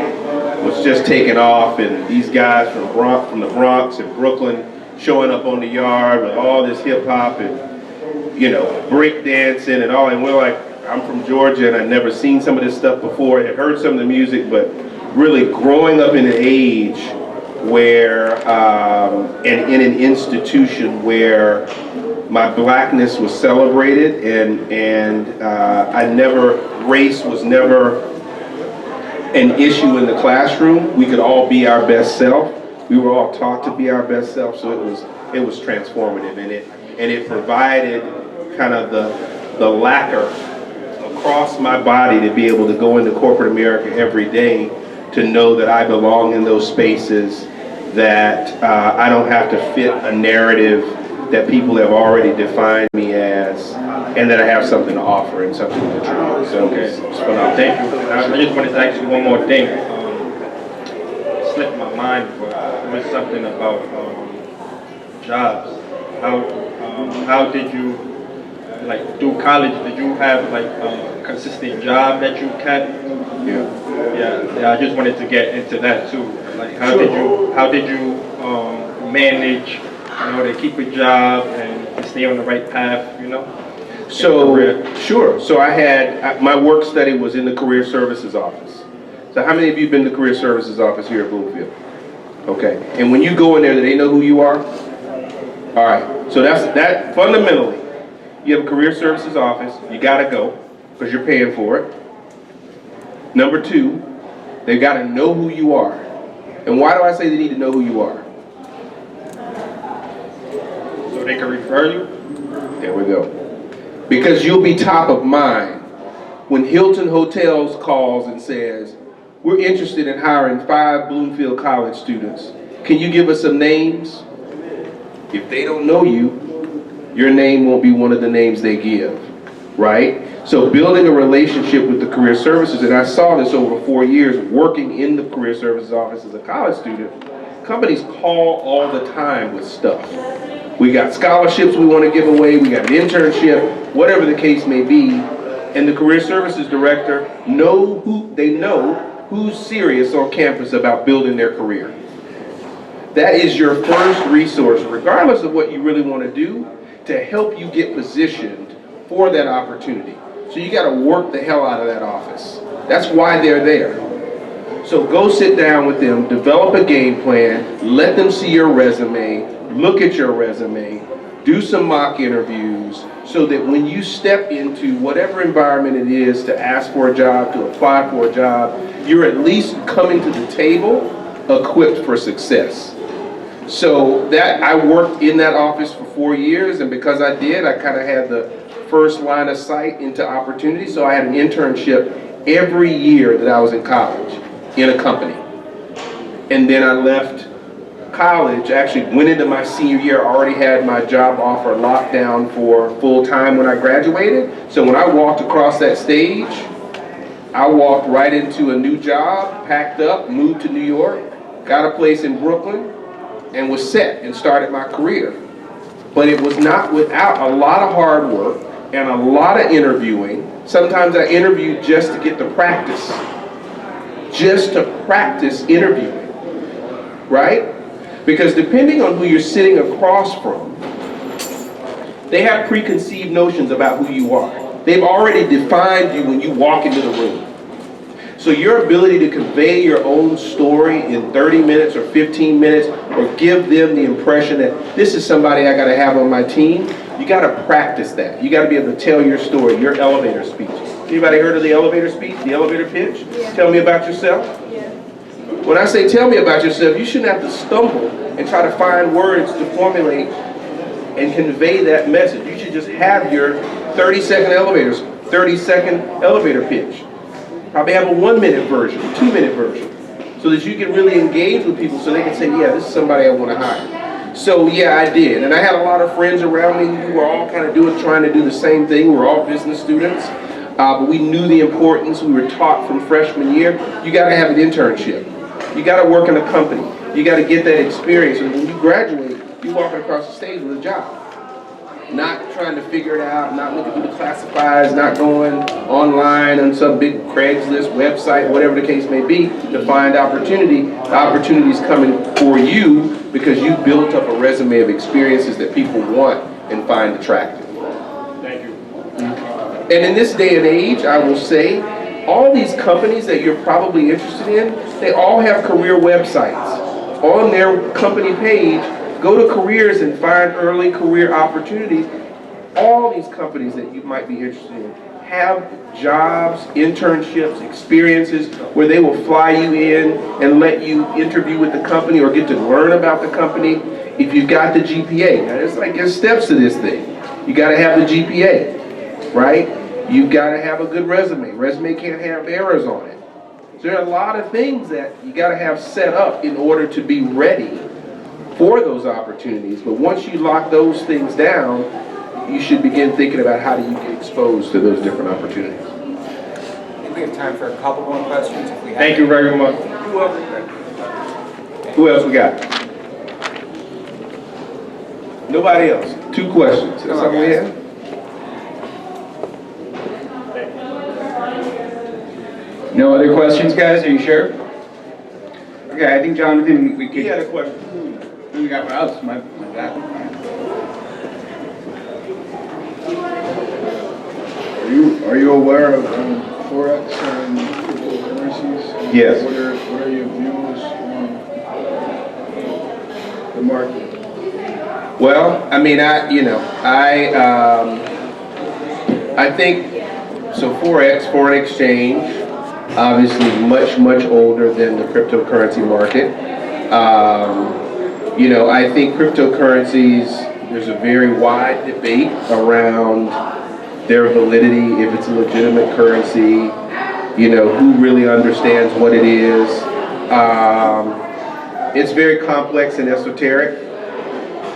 was just taking off, and these guys from the Bronx and Brooklyn showing up on the yard with all this hip-hop and, you know, break dancing and all, and we're like, I'm from Georgia and I'd never seen some of this stuff before. I had heard some of the music, but really growing up in an age where, and in an institution where my blackness was celebrated, and race was never an issue in the classroom. We could all be our best self. We were all taught to be our best self, so it was transformative, and it provided kind of the lacquer across my body to be able to go into corporate America every day, to know that I belong in those spaces, that I don't have to fit a narrative that people have already defined me as, and that I have something to offer and something to contribute. So, Okay, thank you. I just wanted to ask you one more thing. Slipped my mind, but it was something about jobs. How did you, like, through college, did you have like a consistent job that you kept? Yeah. I just wanted to get into that too. Like, how did you manage, you know, to keep a job and to stay on the right path, you know? So, sure. So I had, my work study was in the Career Services Office. So how many of you have been to the Career Services Office here at Bloomfield? Okay. And when you go in there, do they know who you are? All right. So that fundamentally, you have a Career Services Office, you gotta go, because you're paying for it. Number two, they've got to know who you are. And why do I say they need to know who you are? So they can refer you? There we go. Because you'll be top of mind when Hilton Hotels calls and says, we're interested in hiring 5 Bloomfield College students. Can you give us some names? If they don't know you, your name won't be one of the names they give, right? So building a relationship with the career services, and I saw this over 4 years working in the career services office as a college student, companies call all the time with stuff. We got scholarships we want to give away, we got an internship, whatever the case may be, and the career services director know who's serious on campus about building their career. That is your first resource, regardless of what you really want to do, to help you get positioned for that opportunity. So you got to work the hell out of that office. That's why they're there. So go sit down with them, develop a game plan, let them see your resume, look at your resume, do some mock interviews, so that when you step into whatever environment it is to ask for a job, to apply for a job, you're at least coming to the table equipped for success. So that I worked in that office for 4 years, and because I did, I kind of had the first line of sight into opportunity. So I had an internship every year that I was in college in a company. And then I left college, actually went into my senior year, already had my job offer locked down for full time when I graduated. So when I walked across that stage, I walked right into a new job, packed up, moved to New York, got a place in Brooklyn, and was set and started my career. But it was not without a lot of hard work and a lot of interviewing. Sometimes I interviewed just to get the practice. Just to practice interviewing, right? Because depending on who you're sitting across from, they have preconceived notions about who you are. They've already defined you when you walk into the room. So your ability to convey your own story in 30 minutes or 15 minutes, or give them the impression that this is somebody I gotta have on my team, you gotta practice that. You gotta be able to tell your story, your elevator speech. Anybody heard of the elevator speech, the elevator pitch? Yeah. Tell me about yourself. Yeah. When I say tell me about yourself, you shouldn't have to stumble and try to find words to formulate and convey that message. You should just have your 30-second elevator pitch. Probably have a 1-minute version, 2-minute version, so that you can really engage with people so they can say, yeah, this is somebody I want to hire. So yeah, I did. And I had a lot of friends around me who were all kind of trying to do the same thing. We were all business students, but we knew the importance. We were taught from freshman year, you got to have an internship. You got to work in a company. You got to get that experience. And when you graduate, you're walking across the stage with a job. Not trying to figure it out, not looking through the classifieds, not going online on some big Craigslist website, whatever the case may be, to find opportunity. The opportunity is coming for you because you built up a resume of experiences that people want and find attractive. Thank you. And in this day and age, I will say, all these companies that you're probably interested in, they all have career websites. On their company page, go to careers and find early career opportunities. All these companies that you might be interested in have jobs, internships, experiences where they will fly you in and let you interview with the company or get to learn about the company if you've got the GPA. Now there's steps to this thing. You got to have the GPA, right? You've got to have a good resume. Resume can't have errors on it. So there are a lot of things that you got to have set up in order to be ready for those opportunities. But once you lock those things down, you should begin thinking about how do you get exposed to those different opportunities. I think we have time for a couple more questions if we have. Thank you very much. Who else we got? Nobody else. 2 questions. That's all we have? No other questions, guys? Are you sure? Okay, I think Jonathan, we could. He had a question. Who we got for us? My dad. Are you aware of Forex and cryptocurrencies? Yes. What are your views on the market? Well, I mean, I think, so Forex, foreign exchange, obviously much older than the cryptocurrency market. I think cryptocurrencies, there's a very wide debate around their validity, if it's a legitimate currency, who really understands what it is. It's very complex and esoteric.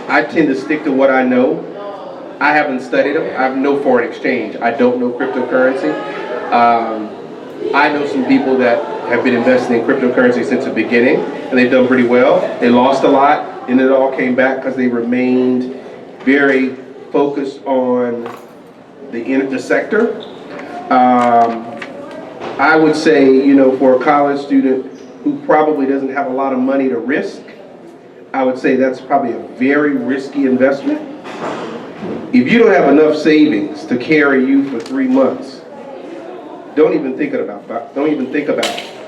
I tend to stick to what I know. I haven't studied them. I have no foreign exchange. I don't know cryptocurrency. I know some people that have been investing in cryptocurrency since the beginning, and they've done pretty well. They lost a lot, and it all came back because they remained very focused on the sector. I would say, you know, for a college student who probably doesn't have a lot of money to risk, I would say that's probably a very risky investment. If you don't have enough savings to carry you for 3 months, don't even think about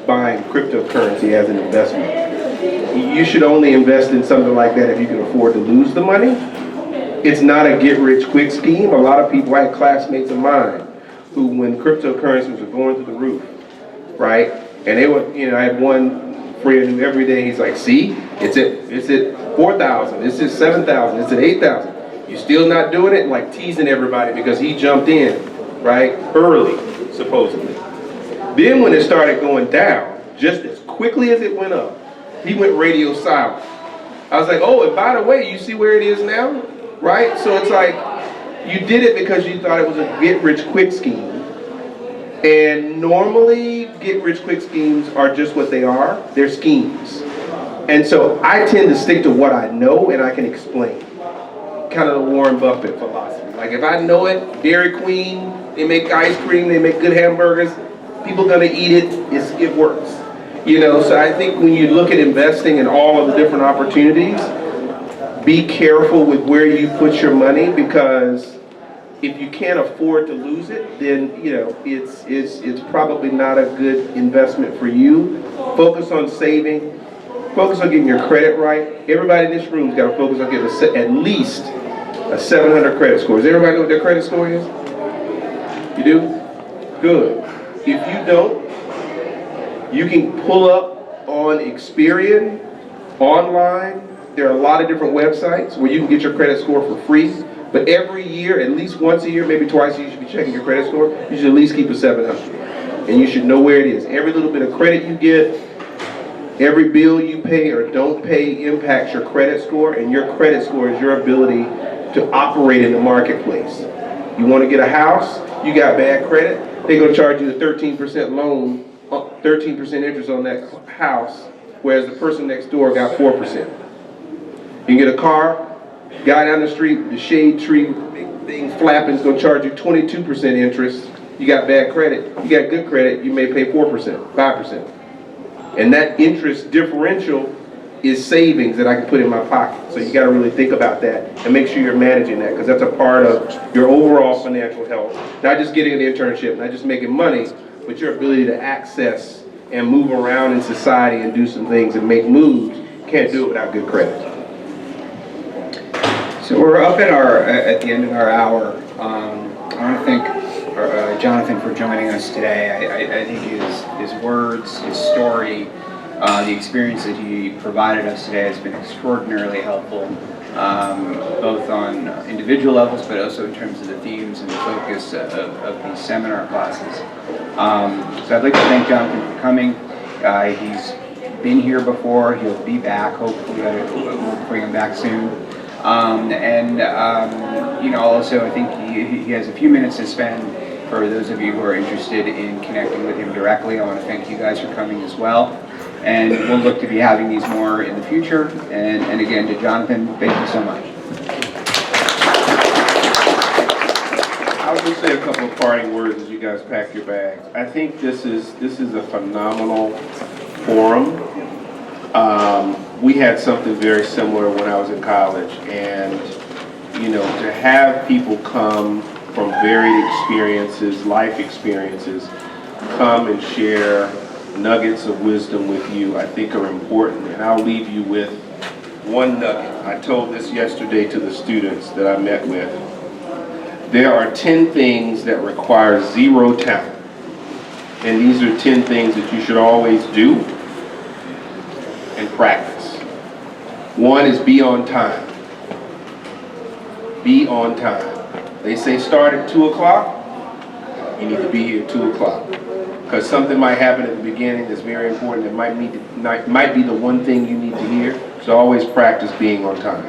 buying cryptocurrency as an investment. You should only invest in something like that if you can afford to lose the money. It's not a get-rich-quick scheme. A lot of people, I had classmates of mine who, when cryptocurrencies were going through the roof, right? And they were, you know, I had one friend who every day he's like, see, it's at 4,000, it's at 7,000, it's at 8,000. You're still not doing it? Like teasing everybody because he jumped in, right, early, supposedly. Then when it started going down, just as quickly as it went up, he went radio silent. I was like, oh, and by the way, you see where it is now, right? So it's like, you did it because you thought it was a get-rich-quick scheme. And normally, get-rich-quick schemes are just what they are. They're schemes. And so I tend to stick to what I know and I can explain. Kind of the Warren Buffett philosophy. Like if I know it, Dairy Queen, they make ice cream, they make good hamburgers, people gonna eat it, it works. You know, so I think when you look at investing in all of the different opportunities, be careful with where you put your money, because if you can't afford to lose it, then you know it's probably not a good investment for you. Focus on saving. Focus on getting your credit right. Everybody in this room's got to focus on getting at least a 700 credit score. Does everybody know what their credit score is? You do? Good. If you don't, you can pull up on Experian online. There are a lot of different websites where you can get your credit score for free. But every year, at least once a year, maybe twice a year, you should be checking your credit score. You should at least keep a 700. And you should know where it is. Every little bit of credit you get, every bill you pay or don't pay impacts your credit score, and your credit score is your ability to operate in the marketplace. You want to get a house, you got bad credit, they're going to charge you a 13% loan, 13% interest on that house, whereas the person next door got 4%. You can get a car, guy down the street, the shade tree, big thing flapping is going to charge you 22% interest. You got bad credit. You got good credit, you may pay 4%, 5%. And that interest differential is savings that I can put in my pocket. So you got to really think about that and make sure you're managing that, because that's a part of your overall financial health. Not just getting an internship, not just making money, but your ability to access and move around in society and do some things and make moves. Can't do it without good credit. So we're up at the end of our hour. I want to thank Jonathan for joining us today. I think his words, his story, the experience that he provided us today has been extraordinarily helpful, both on individual levels, but also in terms of the themes and the focus of these seminar classes. So I'd like to thank Jonathan for coming. He's been here before. He'll be back. Hopefully we'll bring him back soon. You know, also I think he has a few minutes to spend for those of you who are interested in connecting with him directly. I want to thank you guys for coming as well. And we'll look to be having these more in the future. And again, to Jonathan, thank you so much. I'll just say a couple of parting words as you guys pack your bags. I think this is a phenomenal forum. We had something very similar when I was in college, and you know, to have people come from varied experiences, life experiences, come and share nuggets of wisdom with you, I think are important. And I'll leave you with one nugget. I told this yesterday to the students that I met with. There are 10 things that require 0 talent. And these are 10 things that you should always do and practice. One is be on time. Be on time. They say start at 2 o'clock. You need to be here at 2 o'clock. Because something might happen at the beginning that's very important. It might be the one thing you need to hear. So always practice being on time.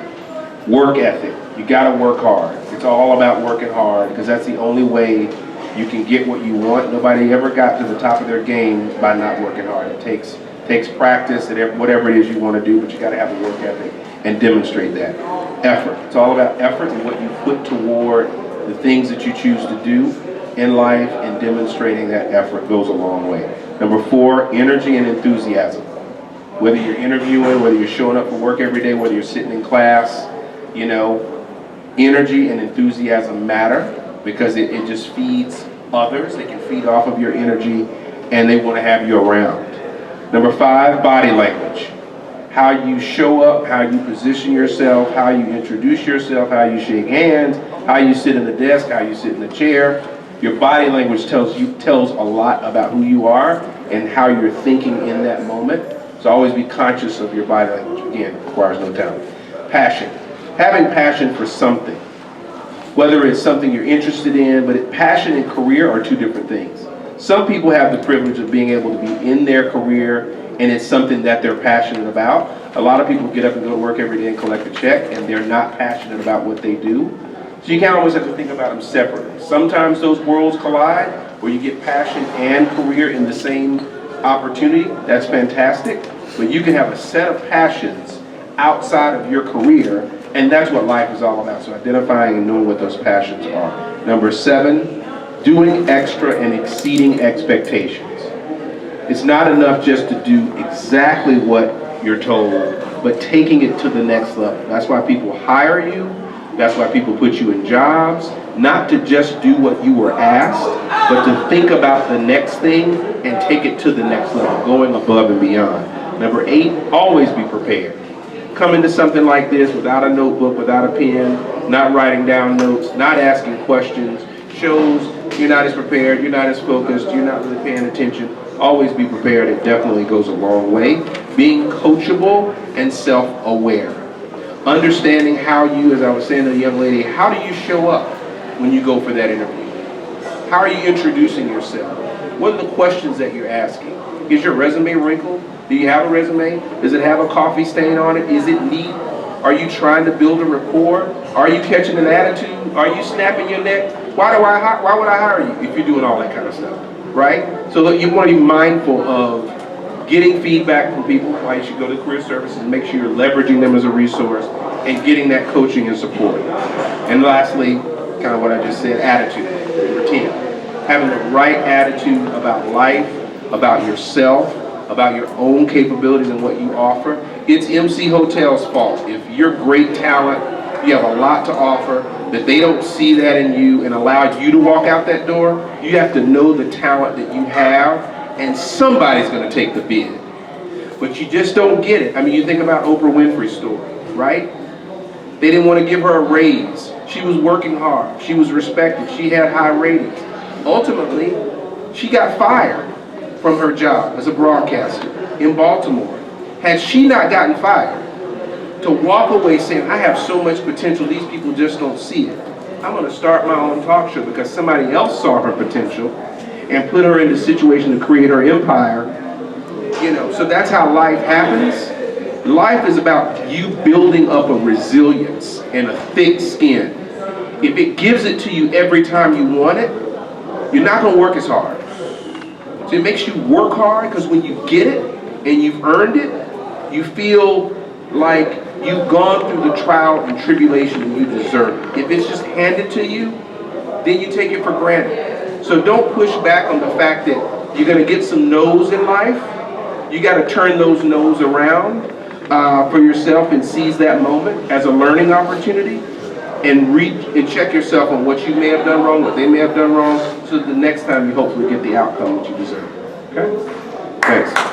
Work ethic. You gotta work hard. It's all about working hard because that's the only way you can get what you want. Nobody ever got to the top of their game by not working hard. It takes practice at whatever it is you want to do, but you gotta have a work ethic and demonstrate that. Effort. It's all about effort and what you put toward the things that you choose to do in life, and demonstrating that effort goes a long way. Number 4, energy and enthusiasm. Whether you're interviewing, whether you're showing up for work every day, whether you're sitting in class, you know, energy and enthusiasm matter because it just feeds others. They can feed off of your energy and they want to have you around. Number 5, body language. How you show up, how you position yourself, how you introduce yourself, how you shake hands, how you sit in the desk, how you sit in the chair. Your body language tells a lot about who you are and how you're thinking in that moment. So always be conscious of your body language. Again, requires no talent. Passion. Having passion for something. Whether it's something you're interested in, but passion and career are 2 different things. Some people have the privilege of being able to be in their career and it's something that they're passionate about. A lot of people get up and go to work every day and collect a check and they're not passionate about what they do. So you can't always have to think about them separately. Sometimes those worlds collide where you get passion and career in the same opportunity. That's fantastic. But you can have a set of passions outside of your career, and that's what life is all about. So identifying and knowing what those passions are. Number 7, doing extra and exceeding expectations. It's not enough just to do exactly what you're told, but taking it to the next level. That's why people hire you. That's why people put you in jobs, not to just do what you were asked, but to think about the next thing and take it to the next level, going above and beyond. Number 8, always be prepared. Come into something like this without a notebook, without a pen, not writing down notes, not asking questions, shows you're not as prepared, you're not as focused, you're not really paying attention. Always be prepared. It definitely goes a long way. Being coachable and self-aware. Understanding how you, as I was saying to the young lady, how do you show up when you go for that interview? How are you introducing yourself? What are the questions that you're asking? Is your resume wrinkled? Do you have a resume? Does it have a coffee stain on it? Is it neat? Are you trying to build a rapport? Are you catching an attitude? Are you snapping your neck? Why would I hire you if you're doing all that kind of stuff, right? So look, you want to be mindful of getting feedback from people. Why you should go to career services and make sure you're leveraging them as a resource and getting that coaching and support. And lastly, kind of what I just said, attitude, number 10. Having the right attitude about life, about yourself, about your own capabilities and what you offer. It's MC Hotel's fault. If you're great talent, you have a lot to offer, that they don't see that in you and allow you to walk out that door, you have to know the talent that you have, and somebody's going to take the bid. But you just don't get it. I mean, you think about Oprah Winfrey's story, right? They didn't want to give her a raise. She was working hard. She was respected. She had high ratings. Ultimately, she got fired from her job as a broadcaster in Baltimore. Had she not gotten fired, to walk away saying, I have so much potential, these people just don't see it. I'm going to start my own talk show because somebody else saw her potential and put her in the situation to create her empire. You know, so that's how life happens. Life is about you building up a resilience and a thick skin. If it gives it to you every time you want it, you're not going to work as hard. So it makes you work hard because when you get it and you've earned it, you feel like you've gone through the trial and tribulation and you deserve it. If it's just handed to you, then you take it for granted. So don't push back on the fact that you're going to get some no's in life. You got to turn those no's around for yourself and seize that moment as a learning opportunity and check yourself on what you may have done wrong, what they may have done wrong, so that the next time you hopefully get the outcome that you deserve. Okay? Thanks.